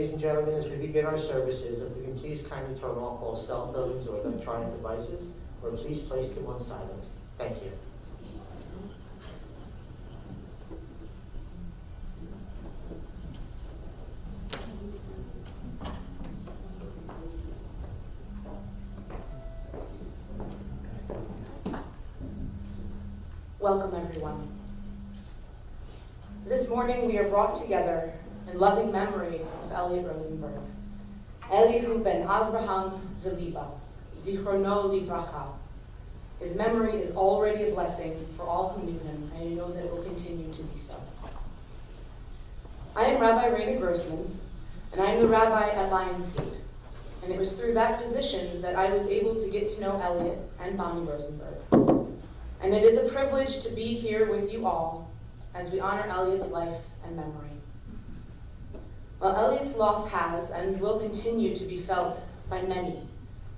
ladies and gentlemen, as we begin our services, if we can please kindly turn off all cell phones or electronic devices, or please place them on silent. Thank you. Welcome, everyone. This morning we are brought together in loving memory of Elliott Rosenberg. Elihu ben Avraham Veliba, Zichrono Livracha. His memory is already a blessing for all who knew him, and I know that it will continue to be so. I am Rabbi Raina Grossman, and I am the rabbi at Lionsgate. And it was through that position that I was able to get to know Elliott and Bonnie Rosenberg. And it is a privilege to be here with you all as we honor Elliott's life and memory. While Elliott's loss has and will continue to be felt by many,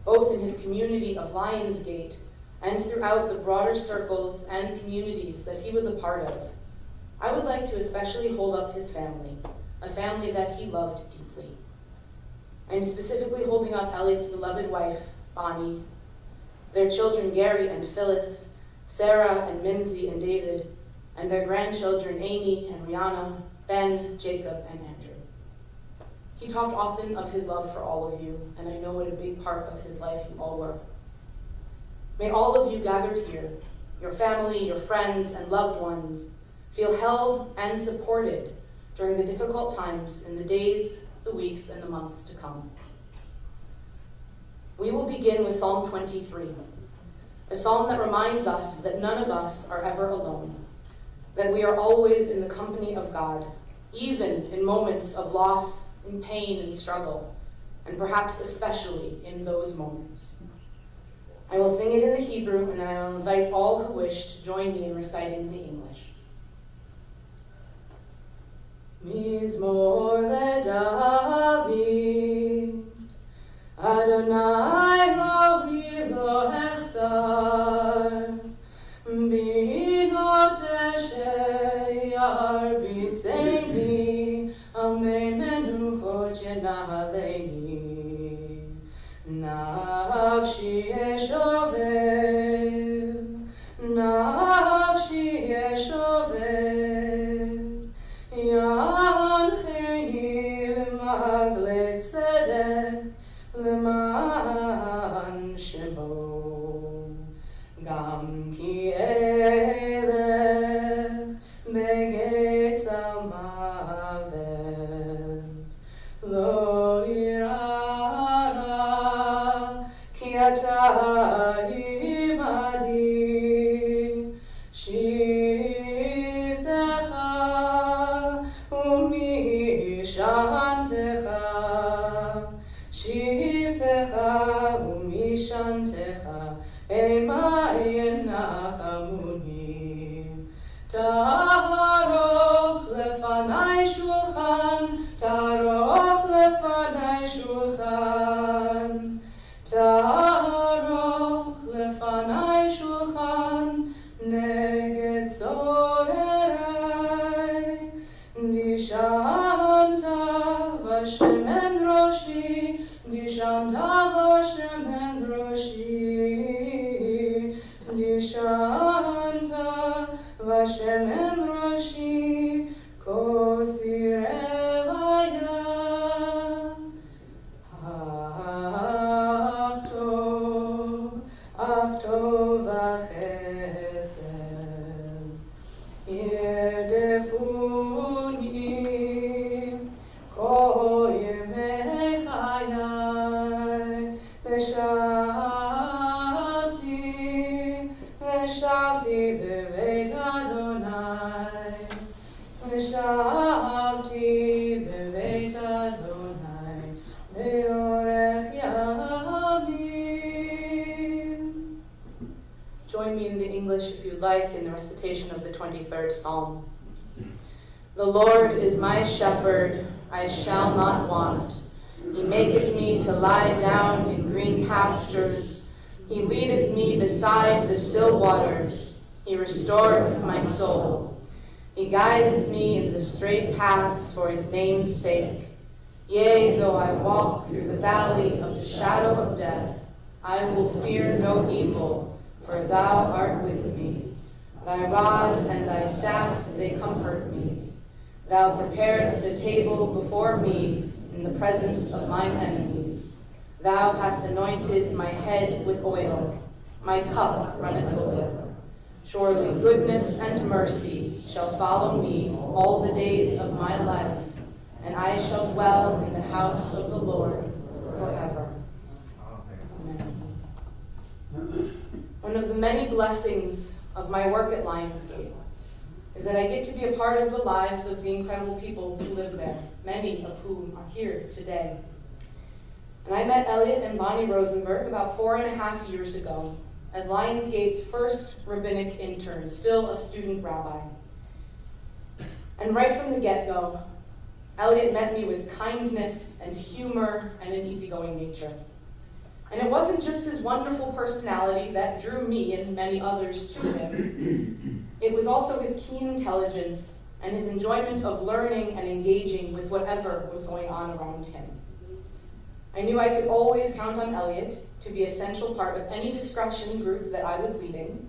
both in his community of Lionsgate and throughout the broader circles and communities that he was a part of, I would like to especially hold up his family, a family that he loved deeply. I'm specifically holding up Elliott's beloved wife, Bonnie, their children Gary and Phyllis, Sarah and Mimsy and David, and their grandchildren Amy and Rihanna, Ben, Jacob, and Andrew. He talked often of his love for all of you, and I know what a big part of his life you all were. May all of you gathered here, your family, your friends, and loved ones, feel held and supported during the difficult times in the days, the weeks, and the months to come. We will begin with Psalm 23. A psalm that reminds us that none of us are ever alone, that we are always in the company of God, even in moments of loss, in pain and struggle, and perhaps especially in those moments. I will sing it in the Hebrew, and I will invite all who wish to join me in reciting the English. Mizmor leDavid, Adonai rohi lo echsar, b'not sheyar b'tzeini, amen menuchot yenaleini, nafshi eshovev, nafshi eshovev, yancheni v'magle tzedek, למען שמו, גם כי אלך בגץ המוות, לא אירא רע, כי אתה עמדי, שבטך ומשענתך, שבטך ומשענתך, המה ינחמוני. תערוך לפני שולחן, תערוך לפני שולחן, תערוך לפני שולחן, נגד צוררי, דשנת ושמן ראשי, דשנת ושמן ראשי, דשנת ושמן ראשי, כוסי רוויה, אך טוב וחסד, ירדפוני כל ימי חיי, ושבתי בבית אדוני, ושבתי בבית אדוני, לאורך ימים. Join me in the English if you'd like in the recitation of the 23rd Psalm. The Lord is my shepherd, I shall not want. He maketh me to lie down in green pastures. He leadeth me beside the still waters. He restoreth my soul. He guideth me in the straight paths for his name's sake. Yea, though I walk through the valley of the shadow of death, I will fear no evil, for thou art with me. Thy rod and thy staff, they comfort me. Thou preparest a table before me in the presence of mine enemies. Thou hast anointed my head with oil. My cup runneth over. Surely goodness and mercy shall follow me all the days of my life, and I shall dwell in the house of the Lord forever. Amen. One of the many blessings of my work at Lionsgate is that I get to be a part of the lives of the incredible people who live there, many of whom are here today. And I met Elliott and Bonnie Rosenberg about 4.5 years ago as Lionsgate's first rabbinic intern, still a student rabbi. And right from the get-go, Elliott met me with kindness and humor and an easygoing nature. And it wasn't just his wonderful personality that drew me and many others to him. It was also his keen intelligence and his enjoyment of learning and engaging with whatever was going on around him. I knew I could always count on Elliott to be an essential part of any discussion group that I was leading,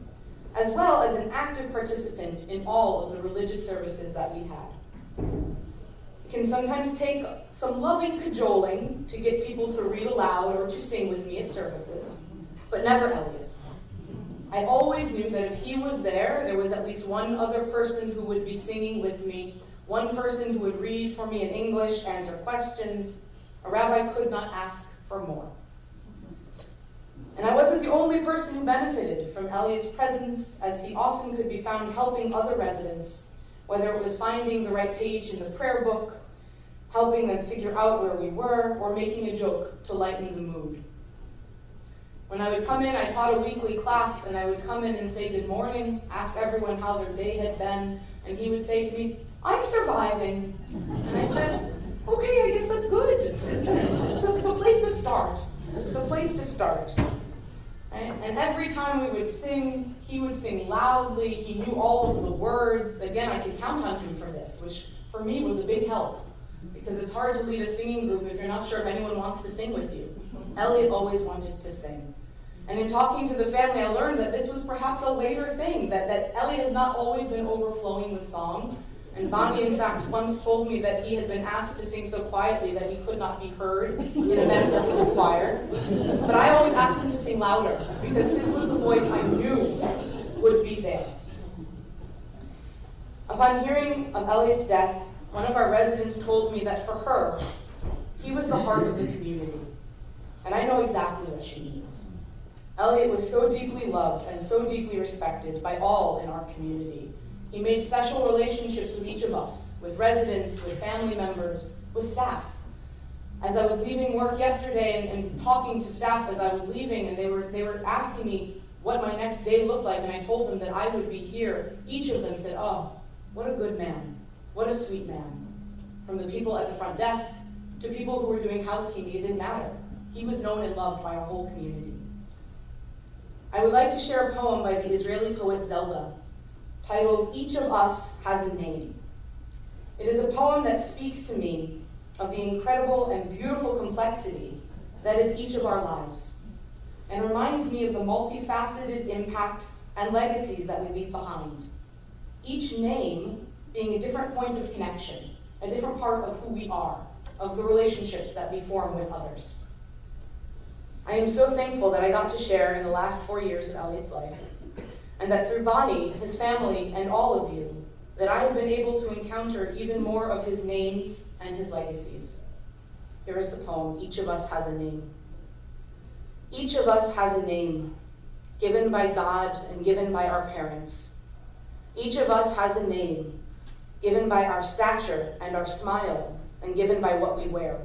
as well as an active participant in all of the religious services that we had. It can sometimes take some loving cajoling to get people to read aloud or to sing with me at services, but never Elliott. I always knew that if he was there, there was at least one other person who would be singing with me, one person who would read for me in English, answer questions. A rabbi could not ask for more. And I wasn't the only person who benefited from Elliott's presence, as he often could be found helping other residents, whether it was finding the right page in the prayer book, helping them figure out where we were, or making a joke to lighten the mood. When I would come in, I taught a weekly class, and I would come in and say good morning, ask everyone how their day had been, and he would say to me, "I'm surviving." And I said, "Okay, I guess that's good." It's the place to start. The place to start. Right? And every time we would sing, he would sing loudly. He knew all of the words. Again, I could count on him for this, which for me was a big help, because it's hard to lead a singing group if you're not sure if anyone wants to sing with you. Elliott always wanted to sing. And in talking to the family, I learned that this was perhaps a later thing, that Elliott had not always been overflowing with song. And Bonnie, in fact, once told me that he had been asked to sing so quietly that he could not be heard in a medical choir. But I always asked him to sing louder, because this was the voice I knew would be there. Upon hearing of Elliott's death, one of our residents told me that for her, he was the heart of the community. And I know exactly what she means. Elliott was so deeply loved and so deeply respected by all in our community. He made special relationships with each of us, with residents, with family members, with staff. As I was leaving work yesterday and talking to staff as I was leaving, and they were asking me what my next day looked like, and I told them that I would be here, each of them said, "Oh, what a good man, what a sweet man." From the people at the front desk to people who were doing housekeeping, it didn't matter. He was known and loved by our whole community. I would like to share a poem by the Israeli poet Zelda, titled "Each of Us Has a Name." It is a poem that speaks to me of the incredible and beautiful complexity that is each of our lives, and reminds me of the multifaceted impacts and legacies that we leave behind. Each name being a different point of connection, a different part of who we are, of the relationships that we form with others. I am so thankful that I got to share in the last 4 years of Elliott's life, and that through Bonnie, his family, and all of you, that I have been able to encounter even more of his names and his legacies. Here is the poem, "Each of Us Has a Name." Each of us has a name, given by God and given by our parents. Each of us has a name, given by our stature and our smile, and given by what we wear.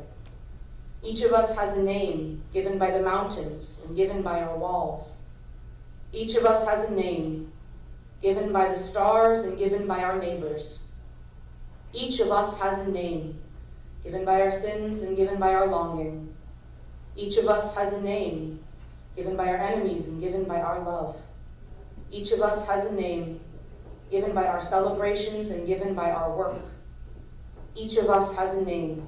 Each of us has a name, given by the mountains and given by our walls. Each of us has a name, given by the stars and given by our neighbors. Each of us has a name, given by our sins and given by our longing. Each of us has a name, given by our enemies and given by our love. Each of us has a name, given by our celebrations and given by our work. Each of us has a name,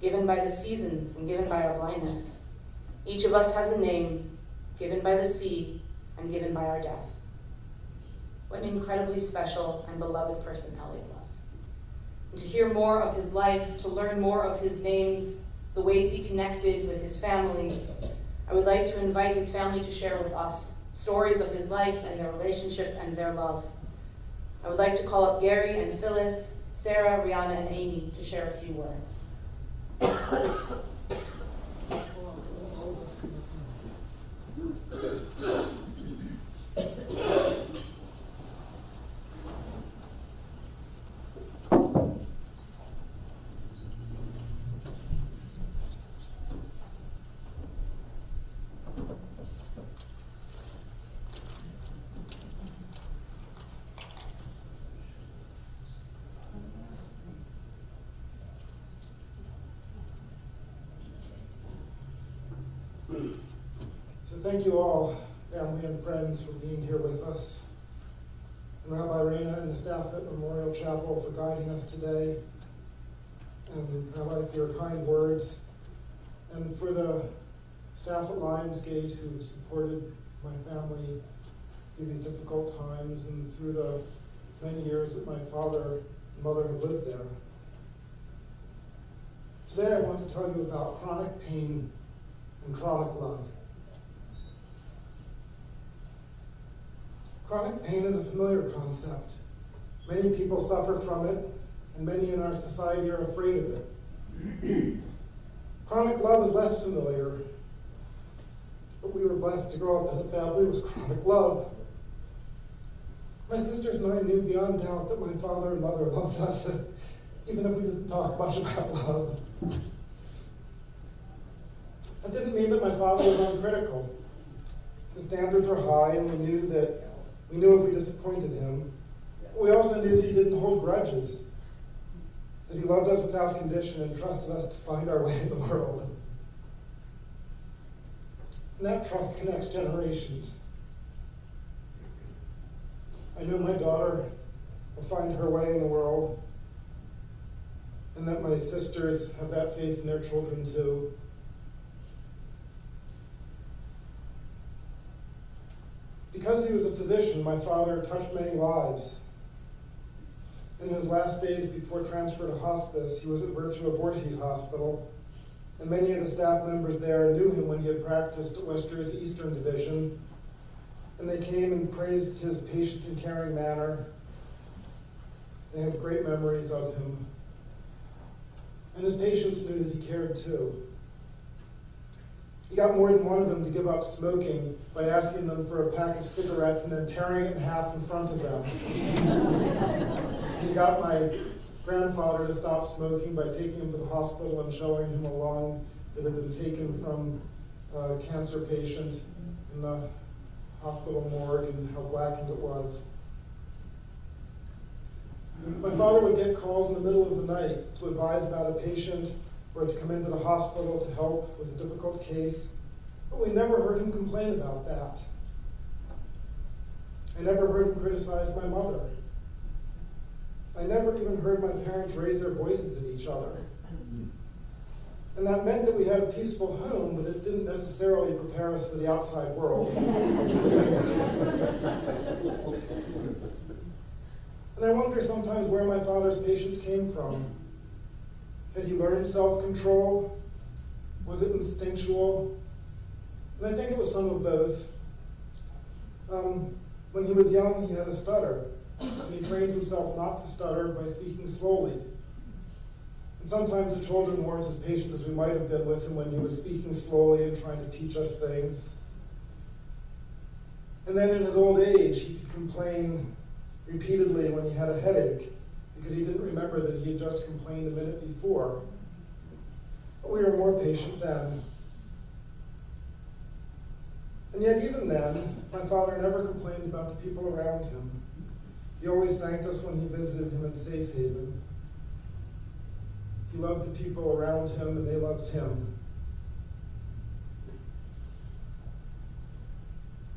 given by the seasons and given by our blindness. Each of us has a name, given by the sea and given by our death. What an incredibly special and beloved person Elliott was. And to hear more of his life, to learn more of his names, the ways he connected with his family, I would like to invite his family to share with us stories of his life and their relationship and their love. I would like to call up Gary and Phyllis, Sarah, Rihanna, and Amy to share a few words. So thank you all, family and friends, for being here with us. And Rabbi Rena and the staff at Memorial Chapel for guiding us today. And Rabbi, for your kind words. And for the staff at Lionsgate who supported my family through these difficult times and through the many years that my father and mother have lived there. Today I want to tell you about chronic pain and chronic love. Chronic pain is a familiar concept. Many people suffer from it, and many in our society are afraid of it. Chronic love is less familiar, but we were blessed to grow up in a family with chronic love. My sisters and I knew beyond doubt that my father and mother loved us, even if we didn't talk much about love. That didn't mean that my father was uncritical. The standards were high, and we knew if we disappointed him. We also knew that he didn't hold grudges, that he loved us without condition and trusted us to find our way in the world. And that trust connects generations. I know my daughter will find her way in the world, and that my sisters have that faith in their children too. Because he was a physician, my father touched many lives. In his last days before transfer to hospice, he was at Virtue Abortis Hospital, and many of the staff members there knew him when he had practiced at Worcester's Eastern Division, and they came and praised his patient and caring manner. They had great memories of him. And his patients knew that he cared too. He got more than one of them to give up smoking by asking them for a pack of cigarettes and then tearing it in half in front of them. He got my grandfather to stop smoking by taking him to the hospital and showing him a lung that had been taken from a cancer patient in the hospital morgue and how blackened it was. My father would get calls in the middle of the night to advise about a patient or to come into the hospital to help with a difficult case, but we never heard him complain about that. I never heard him criticize my mother. I never even heard my parents raise their voices at each other. And that meant that we had a peaceful home, but it didn't necessarily prepare us for the outside world. And I wonder sometimes where my father's patience came from. Had he learned self-control? Was it instinctual? And I think it was some of both. When he was young, he had a stutter. And he trained himself not to stutter by speaking slowly. And sometimes the children weren't as patient as we might have been with him when he was speaking slowly and trying to teach us things. And then in his old age, he could complain repeatedly when he had a headache, because he didn't remember that he had just complained a minute before. But we were more patient then. And yet even then, my father never complained about the people around him. He always thanked us when he visited him in Safe Haven. He loved the people around him and they loved him.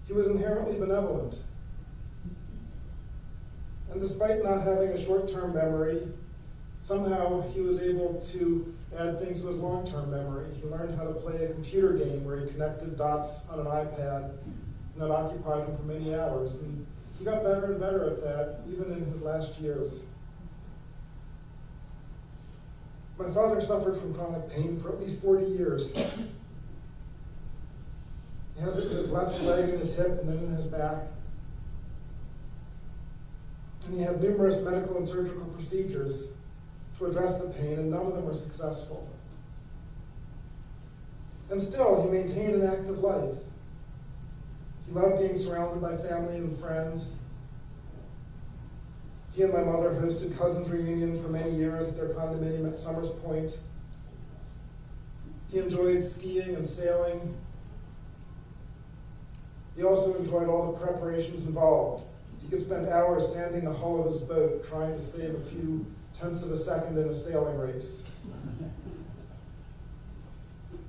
He was inherently benevolent. And despite not having a short-term memory, Somehow he was able to add things to his long-term memory. He learned how to play a computer game where he connected dots on an iPad, and that occupied him for many hours. And he got better and better at that, even in his last years. My father suffered from chronic pain for at least 40 years. He had it in his left leg, in his hip, and then in his back. And he had numerous medical and surgical procedures to address the pain, and none of them were successful. And still, he maintained an active life. He loved being surrounded by family and friends. He and my mother hosted cousins' reunions for many years at their condominium at Summers Point. He enjoyed skiing and sailing. He also enjoyed all the preparations involved. He could spend hours sanding the hull of his boat trying to save a few tenths of a second in a sailing race.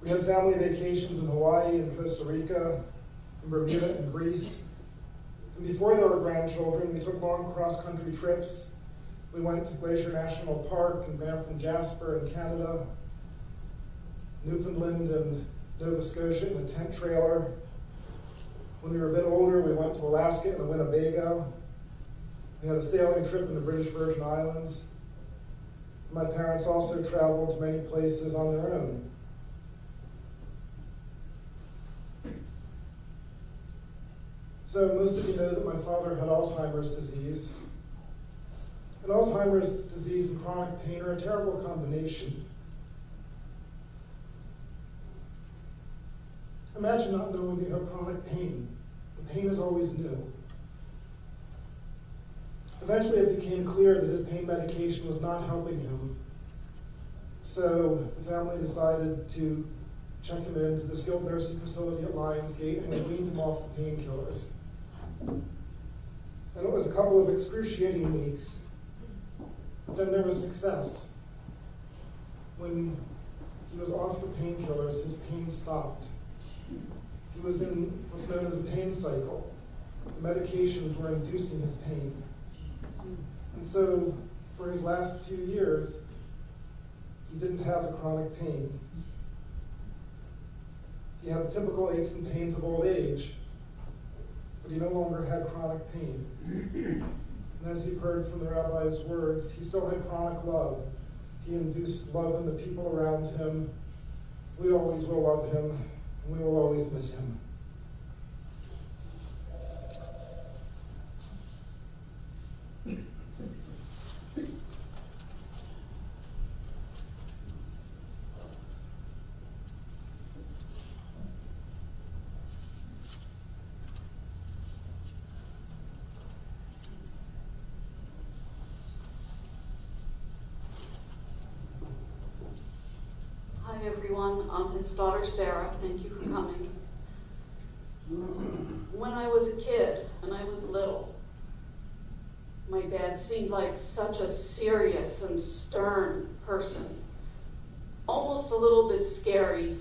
We had family vacations in Hawaii and Costa Rica, in Bermuda and Greece. And before there were grandchildren, we took long cross-country trips. We went to Glacier National Park and Banff and Jasper in Canada, Newfoundland and Nova Scotia in a tent trailer. When we were a bit older, we went to Alaska and the Winnebago. We had a sailing trip in the British Virgin Islands. My parents also traveled to many places on their own. So most of you know that my father had Alzheimer's disease. And Alzheimer's disease and chronic pain are a terrible combination. Imagine not knowing you have chronic pain. The pain is always new. Eventually it became clear that his pain medication was not helping him. So the family decided to check him into the skilled nursing facility at Lionsgate, and we weaned him off the painkillers. And it was a couple of excruciating weeks. But then there was success. When he was off the painkillers, his pain stopped. He was in what's known as a pain cycle. The medications were inducing his pain. And so, for his last few years, he didn't have the chronic pain. He had the typical aches and pains of old age, but he no longer had chronic pain. And as you've heard from the rabbi's words, he still had chronic love. He induced love in the people around him. We always will love him, and we will always miss him. Hi everyone, I'm his daughter Sarah. Thank you for coming. When I was a kid and I was little, my dad seemed like such a serious and stern person. Almost a little bit scary,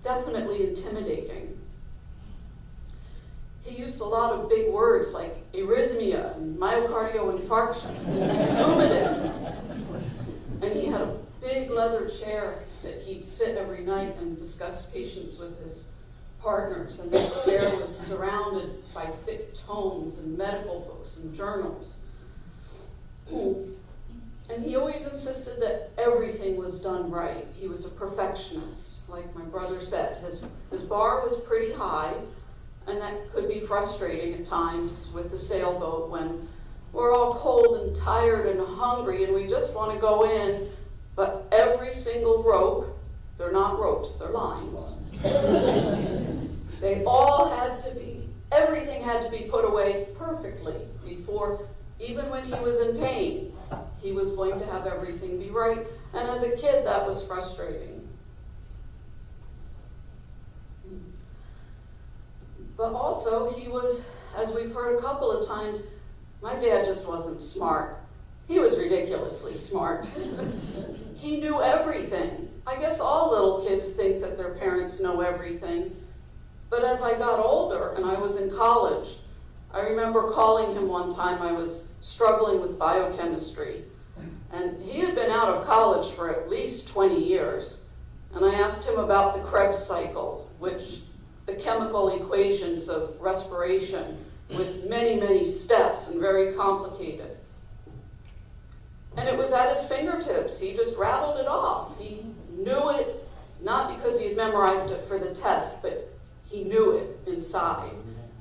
definitely intimidating. He used a lot of big words like arrhythmia and myocardial infarction, ruminative. And he had a big leather chair that he'd sit every night and discuss patients with his partners. And the chair was surrounded by thick tomes and medical books and journals. And he always insisted that everything was done right. He was a perfectionist, like my brother said. His bar was pretty high, and that could be frustrating at times with the sailboat when we're all cold and tired and hungry and we just want to go in, but every single rope, they're not ropes, they're lines. They all had to be, everything had to be put away perfectly before, even when he was in pain, he was going to have everything be right. And as a kid, that was frustrating. But also, he was, as we've heard a couple of times, my dad just wasn't smart. He was ridiculously smart. He knew everything. I guess all little kids think that their parents know everything. But as I got older and I was in college, I remember calling him one time. I was struggling with biochemistry. And he had been out of college for at least 20 years. And I asked him about the Krebs cycle, which the chemical equations of respiration with many, many steps and very complicated. And it was at his fingertips. He just rattled it off. He knew it, not because he had memorized it for the test, but he knew it inside.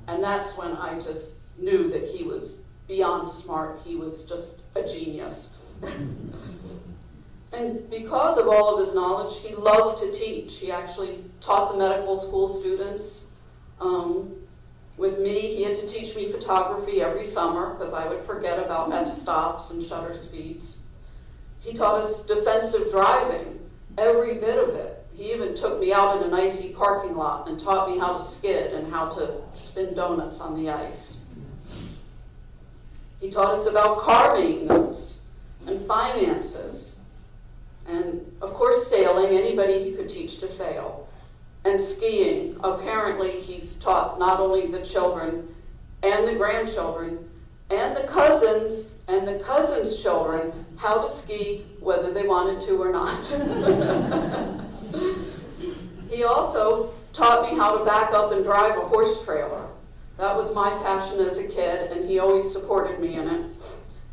And that's when I just knew that he was beyond smart. He was just a genius. And because of all of his knowledge, he loved to teach. He actually taught the medical school students. With me, he had to teach me photography every summer because I would forget about f-stops and shutter speeds. He taught us defensive driving, every bit of it. He even took me out in an icy parking lot and taught me how to skid and how to spin donuts on the ice. He taught us about car maintenance and finances. And of course sailing, anybody he could teach to sail. And skiing. Apparently he's taught not only the children and the grandchildren and the cousins and the cousins' children how to ski whether they wanted to or not. He also taught me how to back up and drive a horse trailer. That was my passion as a kid, and he always supported me in it.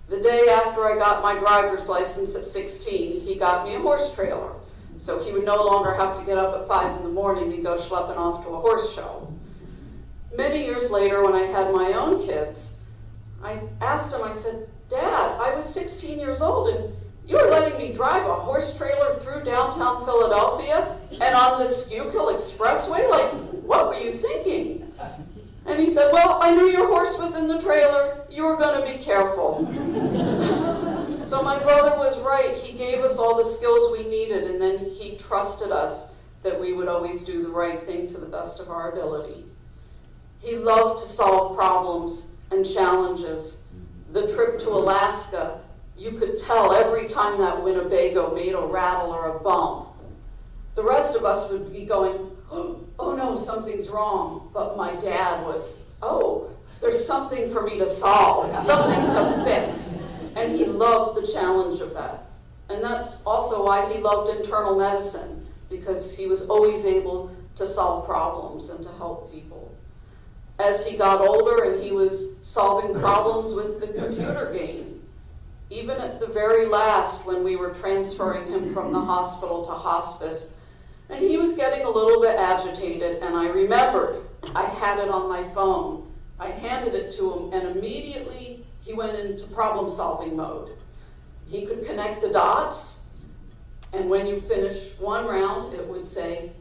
The day after I got my driver's license at 16, he got me a horse trailer. So he would no longer have to get up at 5 in the morning and go schlepping off to a horse show. Many years later, when I had my own kids, I asked him, I said, Dad, I was 16 years old and you were letting me drive a horse trailer through downtown Philadelphia and on the Schuylkill Expressway? Like, what were you thinking? And he said, well, I knew your horse was in the trailer. You were going to be careful. So my brother was right. He gave us all the skills we needed, and then he trusted us that we would always do the right thing to the best of our ability. He loved to solve problems and challenges. The trip to Alaska, you could tell every time that Winnebago made a rattle or a bump. The rest of us would be going, oh no, something's wrong. But my dad was, oh, there's something for me to solve, something to fix. And he loved the challenge of that. And that's also why he loved internal medicine, because he was always able to solve problems and to help people. As he got older and he was solving problems with the computer game, even at the very last when we were transferring him from the hospital to hospice, and he was getting a little bit agitated, and I remembered I had it on my phone. I handed it to him, and immediately he went into problem-solving mode. He could connect the dots, and when you finished one round, it would say,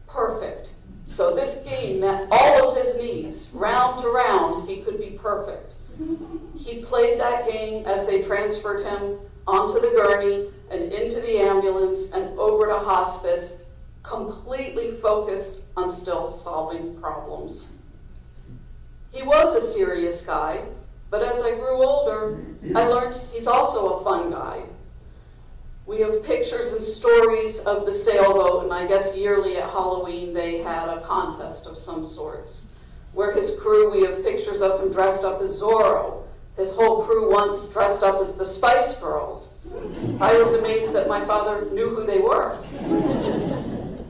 perfect. So this game met all of his needs. Round to round, he could be perfect. He played that game as they transferred him onto the gurney and into the ambulance and over to hospice, completely focused on still solving problems. He was a serious guy, but as I grew older, I learned he's also a fun guy. We have pictures and stories of the sailboat, and I guess yearly at Halloween they had a contest of some sorts. Where his crew, we have pictures of him dressed up as Zorro. His whole crew once dressed up as the Spice Girls. I was amazed that my father knew who they were.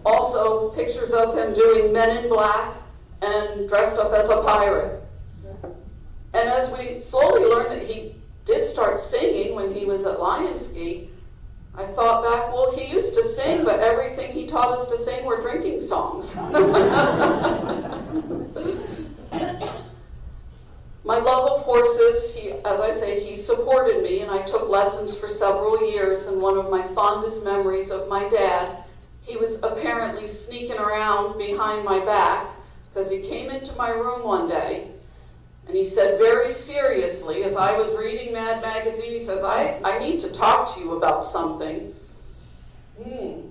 Also, pictures of him doing Men in Black and dressed up as a pirate. And as we slowly learned that he did start singing when he was at Lionsgate, I thought back, well, he used to sing, but everything he taught us to sing were drinking songs. My love of horses, as I say, he supported me, and I took lessons for several years, and one of my fondest memories of my dad, he was apparently sneaking around behind my back, because he came into my room one day, and he said very seriously, as I was reading Mad Magazine, he says, I need to talk to you about something.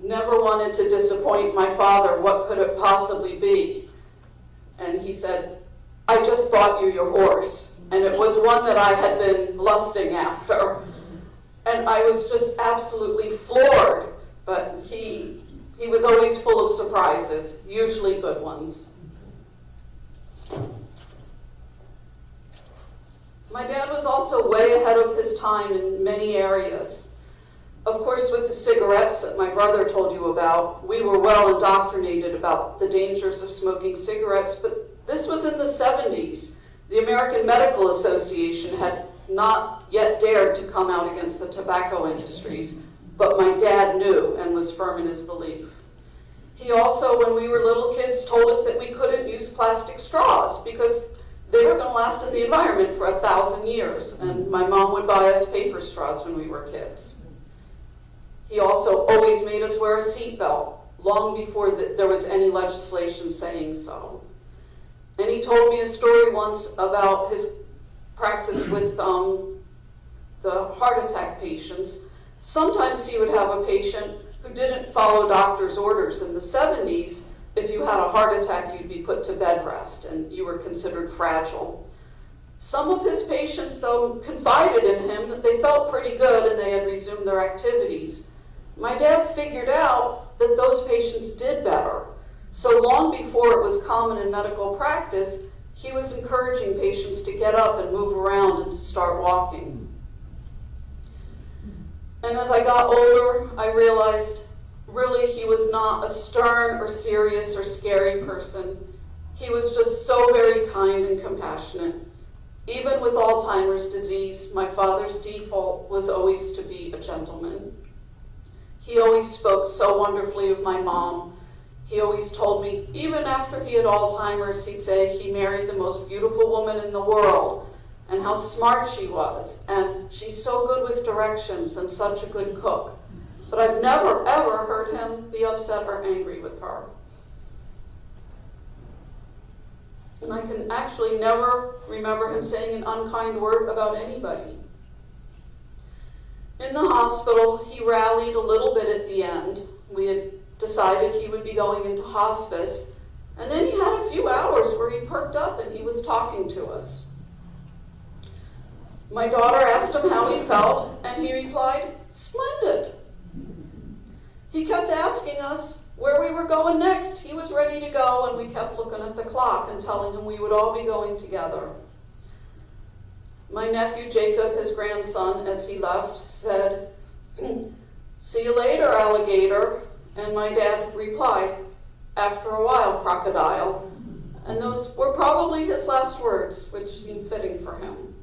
Never wanted to disappoint my father. What could it possibly be? And he said, I just bought you your horse. And it was one that I had been lusting after. And I was just absolutely floored. But he was always full of surprises, usually good ones. My dad was also way ahead of his time in many areas. Of course, with the cigarettes that my brother told you about, we were well indoctrinated about the dangers of smoking cigarettes, but this was in the 70s. The American Medical Association had not yet dared to come out against the tobacco industries, but my dad knew and was firm in his belief. He also, when we were little kids, told us that we couldn't use plastic straws because they were going to last in the environment for 1,000 years, and my mom would buy us paper straws when we were kids. He also always made us wear a seatbelt, long before there was any legislation saying so. And he told me a story once about his practice with the heart attack patients. Sometimes he would have a patient who didn't follow doctor's orders. In the 70s, if you had a heart attack, you'd be put to bed rest, and you were considered fragile. Some of his patients, though, confided in him that they felt pretty good and they had resumed their activities. My dad figured out that those patients did better. So long before it was common in medical practice, he was encouraging patients to get up and move around and to start walking. And as I got older, I realized really he was not a stern or serious or scary person. He was just so very kind and compassionate. Even with Alzheimer's disease, my father's default was always to be a gentleman. He always spoke so wonderfully of my mom. He always told me, even after he had Alzheimer's, he'd say he married the most beautiful woman in the world, and how smart she was, and she's so good with directions and such a good cook. But I've never, ever heard him be upset or angry with her. And I can actually never remember him saying an unkind word about anybody. In the hospital, he rallied a little bit at the end. We had decided he would be going into hospice, and then he had a few hours where he perked up and he was talking to us. My daughter asked him how he felt, and he replied, "Splendid." He kept asking us where we were going next. He was ready to go, and we kept looking at the clock and telling him we would all be going together. My nephew Jacob, his grandson, as he left, said, "See you later, alligator." And my dad replied, "After a while, crocodile." And those were probably his last words, which seemed fitting for him.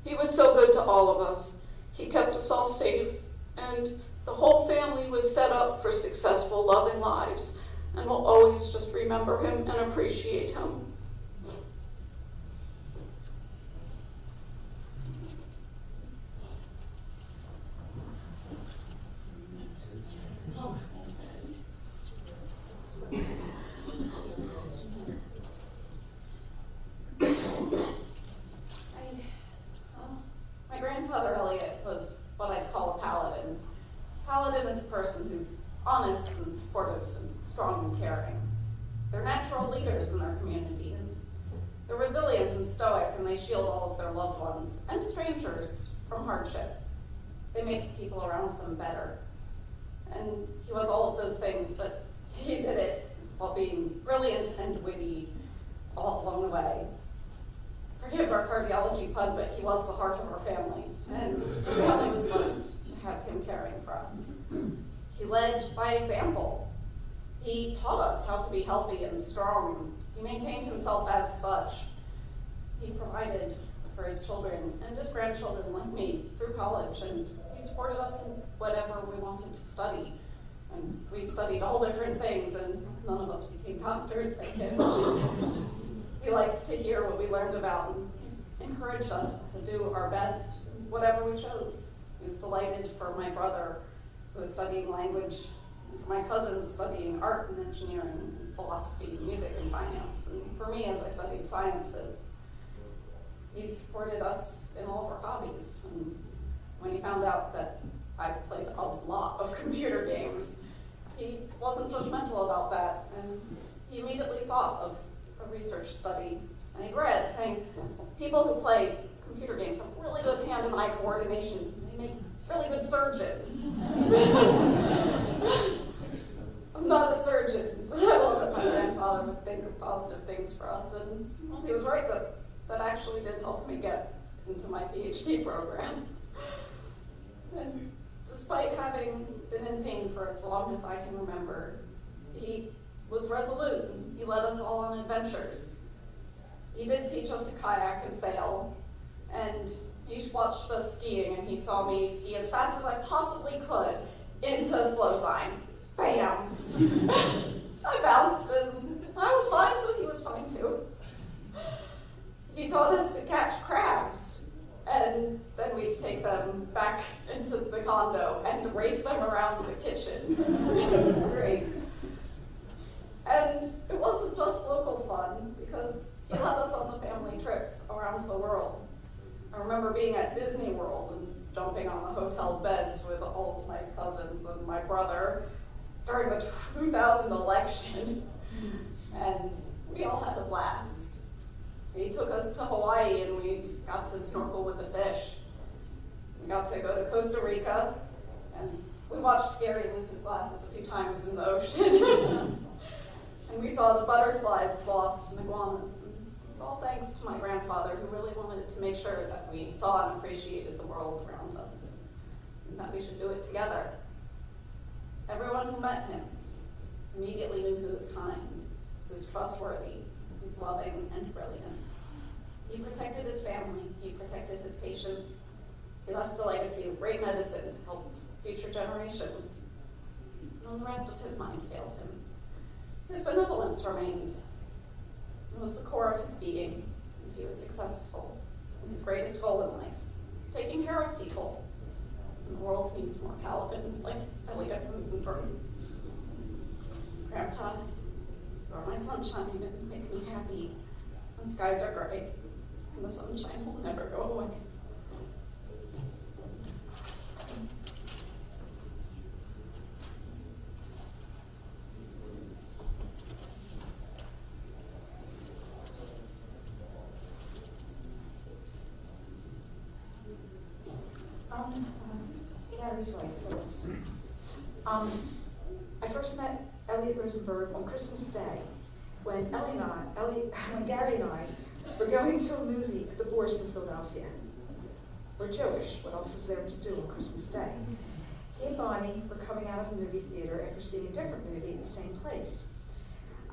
He was so good to all of us. He kept us all safe, and the whole family was set up for successful, loving lives, and we'll always just remember him and appreciate him. My grandfather Elliott was what I'd call a paladin. Paladin is a person who's honest and supportive and strong and caring. They're natural leaders in their community, and they're resilient and stoic, and they shield all of their loved ones and strangers from hardship. They make people around them better. And he was all of those things, but he did it while being brilliant and witty all along the way. Forgive our cardiology pun, but he was the heart of our family, and the family was blessed to have him caring for us. He led by example. He taught us how to be healthy and strong. He maintained himself as such. He provided for his children and his grandchildren like me through college, and he supported us in whatever we wanted to study. And we studied all different things, and none of us became doctors as kids. He liked to hear what we learned about and encouraged us to do our best, whatever we chose. He was delighted for my brother, who was studying language, and for my cousins studying art and engineering, and philosophy, music, and finance, and for me as I studied sciences. He supported us in all of our hobbies, and when he found out that I played a lot of computer games, he wasn't judgmental about that, and he immediately thought of a research study, and he read saying people who play computer games have really good hand and eye coordination. They make really good surgeons. I'm not a surgeon, but I love that my grandfather would think of positive things for us, and well, he was right that actually did help me get into my PhD program. And Despite having been in pain for as long as I can remember, he was resolute. He led us all on adventures. He did teach us to kayak and sail, and he watched us skiing, and he saw me ski as fast as I possibly could into a slow sign. Bam! I bounced, and I was fine, so he was fine too. He taught us to catch crabs, and then we'd take them back into the condo and race them around the kitchen. It was great. And it wasn't just local fun, because he led us on the family trips around the world. I remember being at Disney World and jumping on the hotel beds with all of my cousins and my brother during the 2000 election, and we all had a blast. He took us to Hawaii and we got to snorkel with the fish. We got to go to Costa Rica, and we watched Gary lose his glasses a few times in the ocean. And we saw the butterflies, sloths, and iguanas. And it was all thanks to my grandfather, who really wanted to make sure that we saw and appreciated the world around us, and that we should do it together. Everyone who met him immediately knew he was kind, he was trustworthy, he was loving and brilliant. He protected his family, he protected his patients. He left a legacy of great medicine to help future generations. And when the rest of his mind failed him, his benevolence remained. It was the core of his being, and he was successful in his greatest goal in life, taking care of people. And the world needs more paladins like Elliott Rosenberg. Grandpa, you're my sunshine and make me happy. And the skies are gray, and the sunshine will never go away. Gary's life for us. I first met Elliott Rosenberg on Christmas Day when Gary and I were going to a movie at the Bourse in Philadelphia. We're Jewish. What else is there to do on Christmas Day? He and Bonnie were coming out of the movie theater after seeing a different movie in the same place.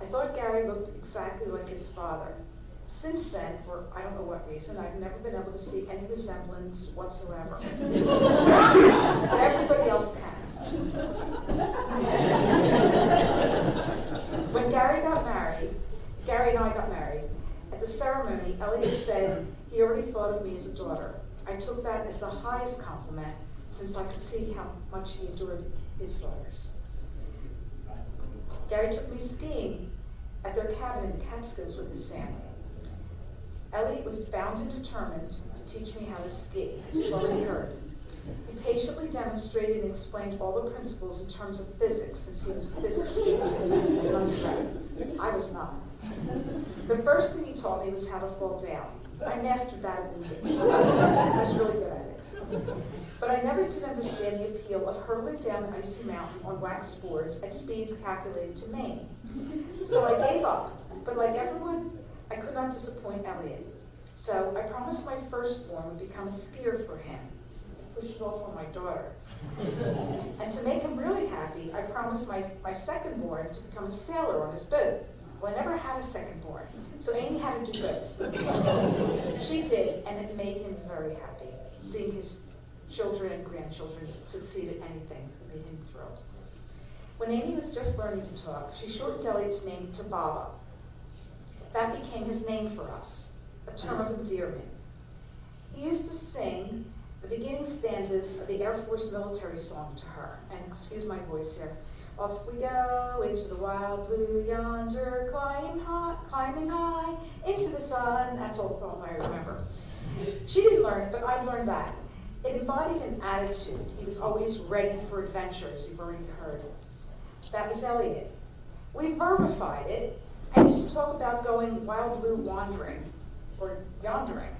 I thought Gary looked exactly like his father. Since then, for I don't know what reason, I've never been able to see any resemblance whatsoever. But everybody else can. When Gary and I got married, at the ceremony, Elliott said he already thought of me as a daughter. I took that as the highest compliment, since I could see how much he adored his daughters. Gary took me skiing at their cabin in the Catskills with his family. Elliott was bound and determined to teach me how to ski, you've already heard. He patiently demonstrated and explained all the principles in terms of physics, since he was a physics student as an undergrad. I was not. The first thing he taught me was how to fall down. I mastered that immediately. I was really good at it. But I never did understand the appeal of hurtling down an icy mountain on wax boards at speeds calculated to maim. So I gave up. But like everyone, I could not disappoint Elliott. So I promised my firstborn would become a skier for him. Pushed it off on my daughter. And to make him really happy, I promised my secondborn to become a sailor on his boat. Well, I never had a secondborn, so Amy had to do both. She did, and it made him very happy, seeing his children and grandchildren succeed at anything. It made him thrilled. When Amy was just learning to talk, she shortened Elliott's name to Baba. That became his name for us, a term of endearment. He used to sing the beginning stanzas of the Air Force military song to her. And excuse my voice here. Off we go into the wild blue yonder, climbing high into the sun. That's all I remember. She didn't learn it, but I learned that. It embodied an attitude. He was always ready for adventure, as you've already heard. That was Elliott. We verbified it and used to talk about going wild blue wandering, or yondering,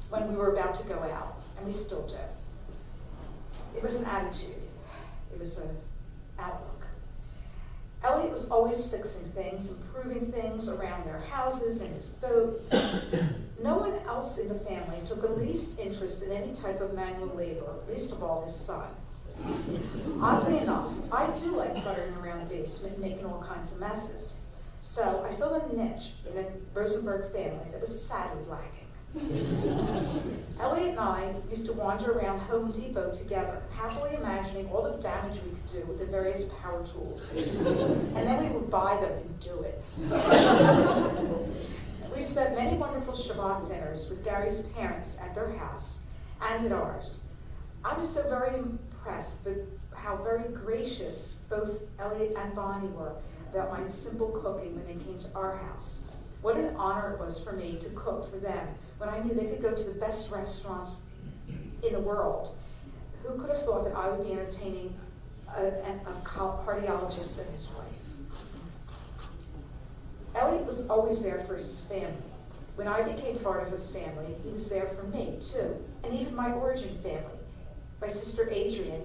when we were about to go out, and we still do. It was an attitude. It was an outlook. Elliott was always fixing things, improving things around their houses and his boat. No one else in the family took the least interest in any type of manual labor, least of all his son. Oddly enough, I do like buttering around the basement and making all kinds of messes. So I filled a niche in a Rosenberg family that was sadly lacking. Elliott and I used to wander around Home Depot together, happily imagining all the damage we could do with the various power tools. And then we would buy them and do it. We spent many wonderful Shabbat dinners with Gary's parents at their house and at ours. I was so very impressed with how very gracious both Elliott and Bonnie were about my simple cooking when they came to our house. What an honor it was for me to cook for them when I knew they could go to the best restaurants in the world. Who could have thought that I would be entertaining a cardiologist and his wife? Elliott was always there for his family. When I became part of his family, he was there for me too, and even my origin family. My sister Adrian,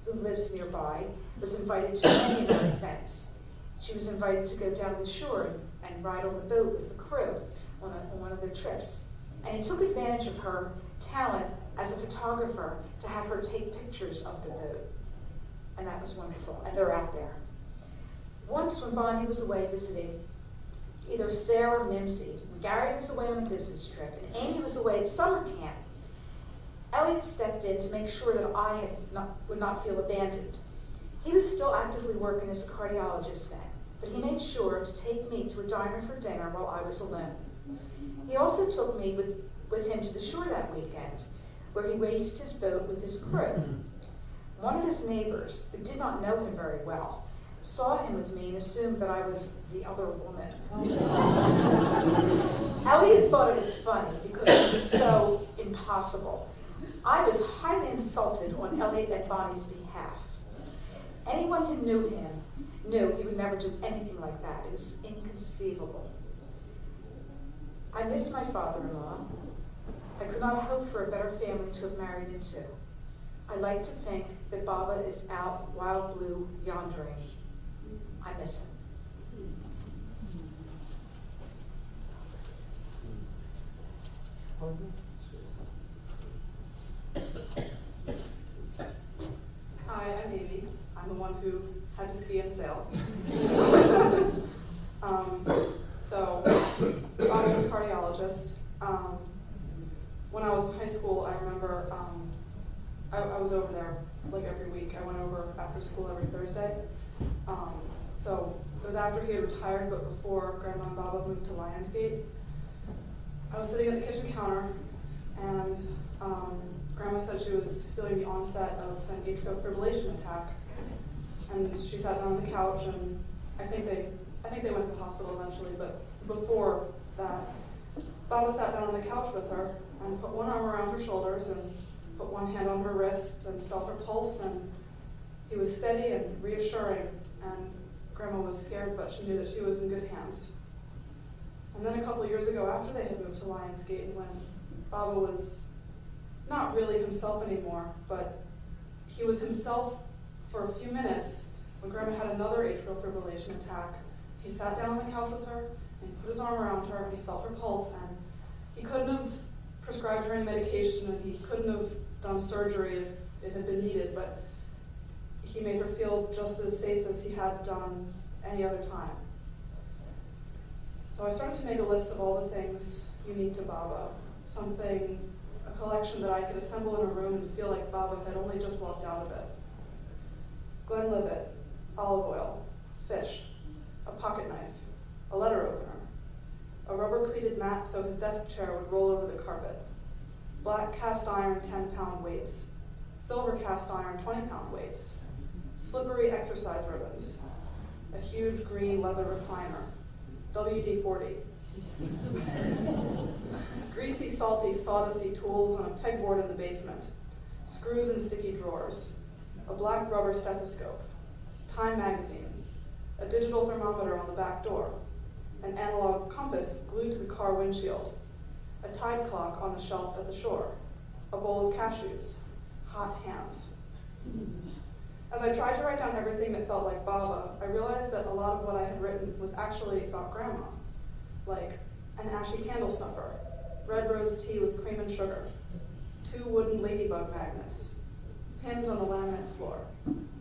who lives nearby, was invited to many of our events. She was invited to go down the shore and ride on the boat with the crew on one of their trips. And he took advantage of her talent as a photographer to have her take pictures of the boat. And that was wonderful, and they're out there. Once when Bonnie was away visiting either Sarah or Mimsy, when Gary was away on a business trip, and Amy was away at summer camp, Elliott stepped in to make sure that I would not feel abandoned. He was still actively working as a cardiologist then, but he made sure to take me to a diner for dinner while I was alone. He also took me with him to the shore that weekend, where he raced his boat with his crew. One of his neighbors, who did not know him very well, saw him with me and assumed that I was the other woman. Elliott thought it was funny because it was so impossible. I was highly insulted on Elliott and Bonnie's behalf. Anyone who knew him knew he would never do anything like that. It was inconceivable. I miss my father-in-law. I could not hope for a better family to have married into. I like to think that Baba is out wild blue yondering. I miss him. Hi, I'm Amy. I'm the one who had to ski and sail. So I was a cardiologist. When I was in high school, I remember I was over there like every week. I went over after school every Thursday. So it was after he had retired, but before Grandma and Baba moved to Lionsgate. I was sitting at the kitchen counter, and Grandma said she was feeling the onset of an atrial fibrillation attack. And she sat down on the couch, and I think they went to the hospital eventually, but before that, Baba sat down on the couch with her and put one arm around her shoulders and put one hand on her wrist and felt her pulse, and he was steady and reassuring, and Grandma was scared, but she knew that she was in good hands. And then a couple of years ago, after they had moved to Lionsgate, and when Baba was not really himself anymore, but he was himself for a few minutes, when Grandma had another atrial fibrillation attack, he sat down on the couch with her, and he put his arm around her, and he felt her pulse, and he couldn't have prescribed her any medication, and he couldn't have done surgery if it had been needed, but he made her feel just as safe as he had done any other time. So I started to make a list of all the things unique to Baba, a collection that I could assemble in a room and feel like Baba had only just walked out of it. Glenlivet, olive oil, fish, a pocket knife, a letter opener, a rubber-cleated mat so his desk chair would roll over the carpet, black cast iron 10-pound weights, silver cast iron 20-pound weights, slippery exercise ribbons, a huge green leather recliner, WD-40, greasy, salty, sawdusty tools on a pegboard in the basement, screws in sticky drawers, a black rubber stethoscope, Time magazine, a digital thermometer on the back door, an analog compass glued to the car windshield, a tide clock on the shelf at the shore, a bowl of cashews, hot hands. As I tried to write down everything that felt like Baba, I realized that a lot of what I had written was actually about Grandma, like an ashy candle snuffer, red rose tea with cream and sugar, 2 wooden ladybug magnets, pins on the laminate floor,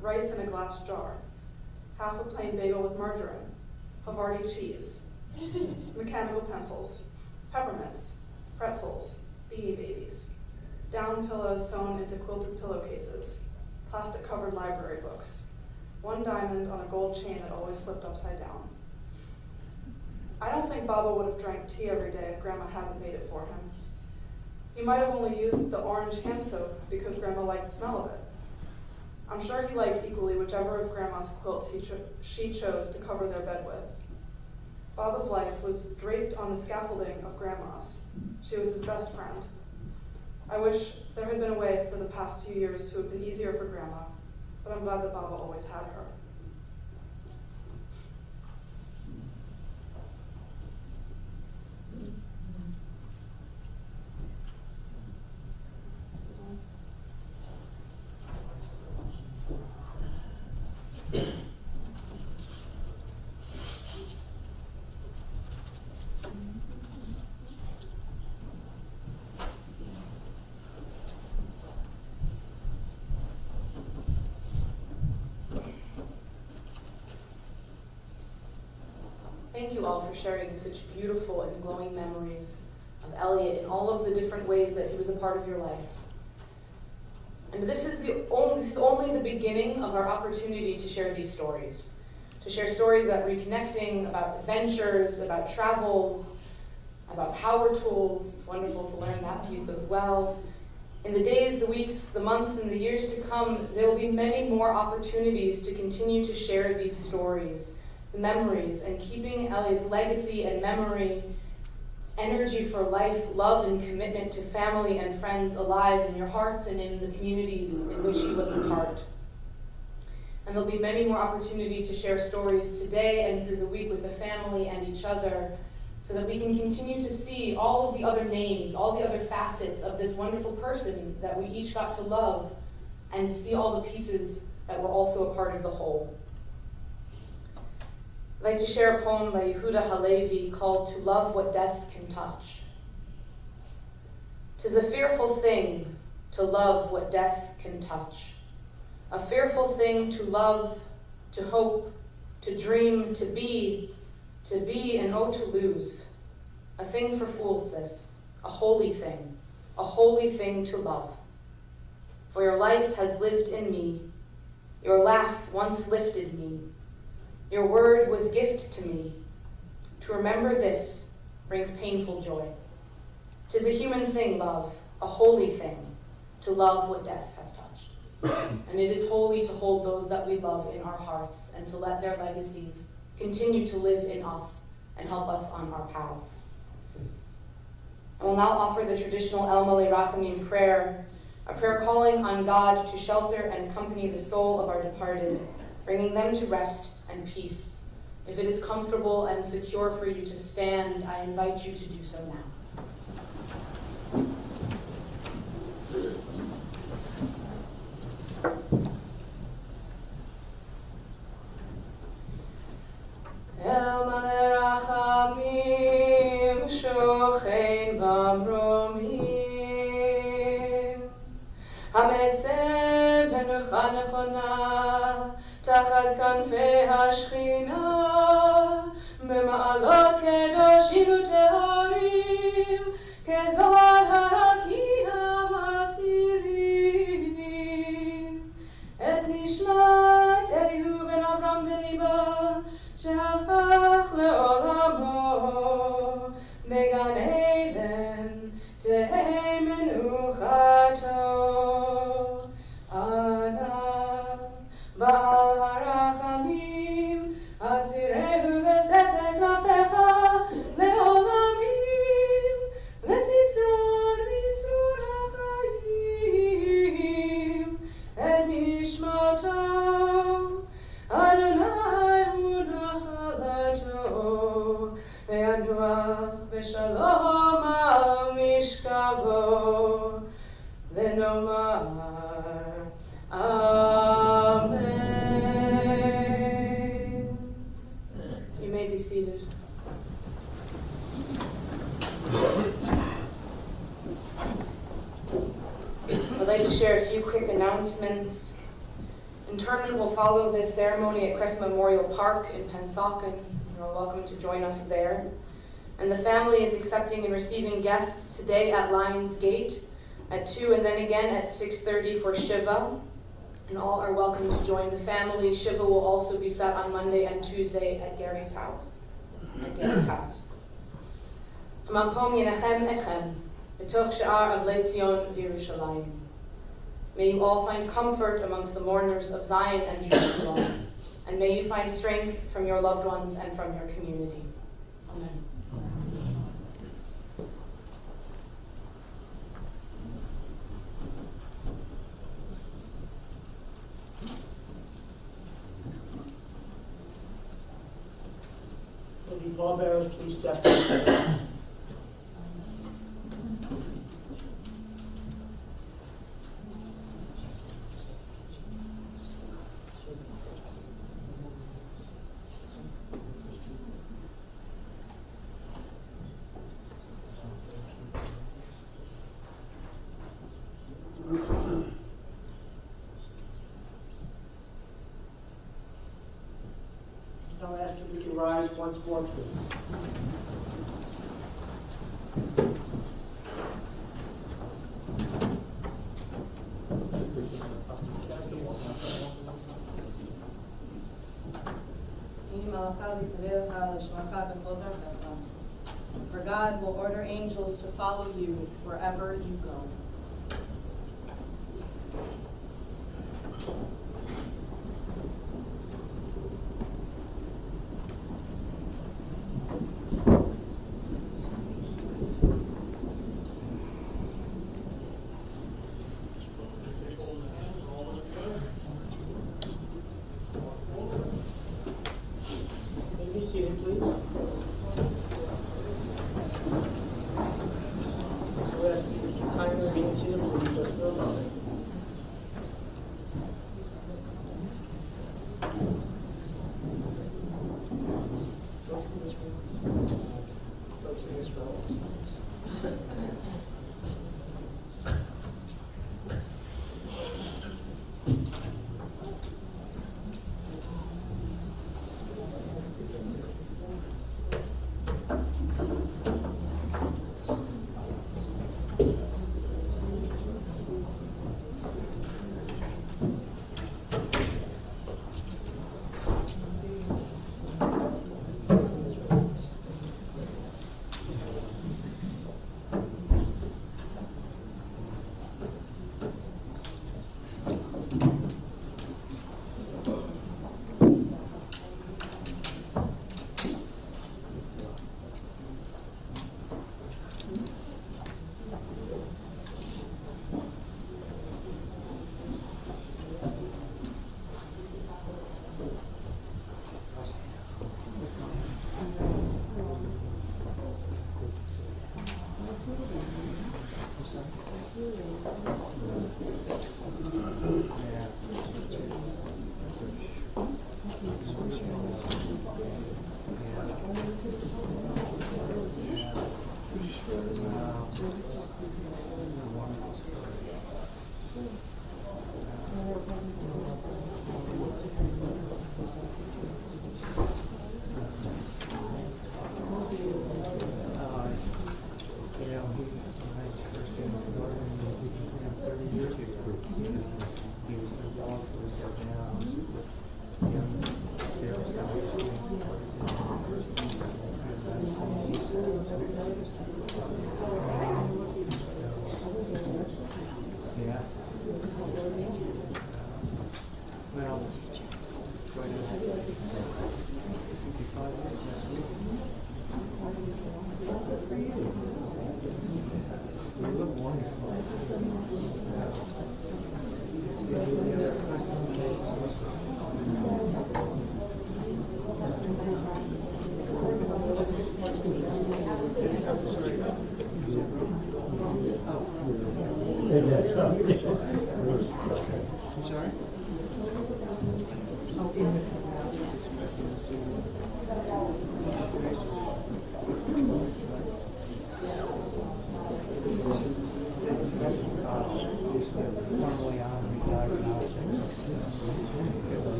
rice in a glass jar, half a plain bagel with margarine, Havarti cheese, mechanical pencils, peppermints, pretzels, Beanie Babies, down pillows sewn into quilted pillowcases, plastic-covered library books, 1 diamond on a gold chain that always flipped upside down. I don't think Baba would have drank tea every day if Grandma hadn't made it for him. He might have only used the orange hand soap because Grandma liked the smell of it. I'm sure he liked equally whichever of Grandma's quilts she chose to cover their bed with. Baba's life was draped on the scaffolding of Grandma's. She was his best friend. I wish there had been a way for the past few years to have been easier for Grandma, but I'm glad that Baba always had her. Thank you all for sharing such beautiful and glowing memories of Elliott in all of the different ways that he was a part of your life. And this is only the beginning of our opportunity to share these stories. To share stories about reconnecting, about adventures, about travels, about power tools. It's wonderful to learn that piece as well. In the days, the weeks, the months, and the years to come, there will be many more opportunities to continue to share these stories, the memories, and keeping Elliott's legacy and memory, energy for life, love, and commitment to family and friends alive in your hearts and in the communities in which he was a part. And there'll be many more opportunities to share stories today and through the week with the family and each other, so that we can continue to see all of the other names, all the other facets of this wonderful person that we each got to love, and to see all the pieces that were also a part of the whole. I'd like to share a poem by Yehuda Halevi called To Love What Death Can Touch. 'Tis a fearful thing to love what death can touch. A fearful thing to love, to hope, to dream, to be and oh to lose. A thing for fools this, a holy thing to love. For your life has lived in me, your laugh once lifted me, your word was gift to me. To remember this brings painful joy. 'Tis a human thing, love, a holy thing, to love what death has touched. And it is holy to hold those that we love in our hearts and to let their legacies continue to live in us and help us on our paths. I will now offer the traditional El Malei Rachamim prayer, a prayer calling on God to shelter and accompany the soul of our departed, bringing them to rest and peace. If it is comfortable and secure for you to stand, I invite you to do so now. El Malei Rachamim shochein b'mromim hametzem benucha nechona תחת כנפי השכינה, במעלות קדושים וטהורים, כזוהר הרקיע מסתירים. את נשמת אליהו בן אברהם בליבו, שהפך לעולמו, בגן עדן תהא מנוחתו. בעל הרחמים, אסירהו בסתר כנפיך לעולמים, ותצרור מצרור החיים את נשמתו. אדוני הוא נחלתו, וינוח בשלום על משכבו, ונאמר אמן. like to share a few quick announcements. Interment will follow this ceremony at Crest Memorial Park in Pennsauken. You're welcome to join us there. And the family is accepting and receiving guests today at Lions Gate at 2 and then again at 6:30 for Shiva. And all are welcome to join the family. Shiva will also be set on Monday and Tuesday at Gary's house. Hamakom yenachem echem, b'toch she'ar avlei Tzion v'Yerushalayim. May you all find comfort amongst the mourners of Zion and Jerusalem, and may you find strength from your loved ones and from your community. Amen. Will the pallbearers please step forward? I'll ask if we can rise once more, please. For God will order angels to follow you wherever you go.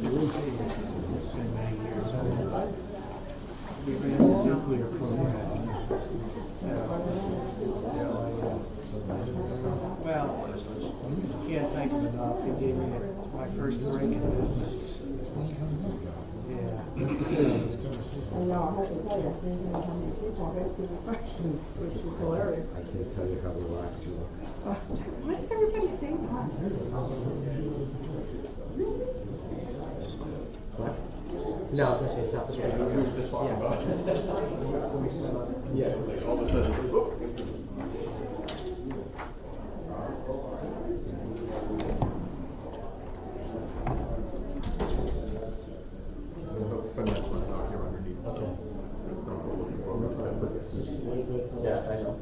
It's been many years old. We ran the nuclear program. Well, can't thank him enough. He gave me my first break in business. Yeah. I know, I have to tell you, I can't tell you how many people have asked me the question, which is hilarious. I can't tell you how relaxed you look. Why does everybody say that? No, I was gonna say it's not the same. We were just talking about it. Yeah. All of a sudden, whoop. From that one, knock your underneath. Okay. Don't go looking for it. Yeah, I know.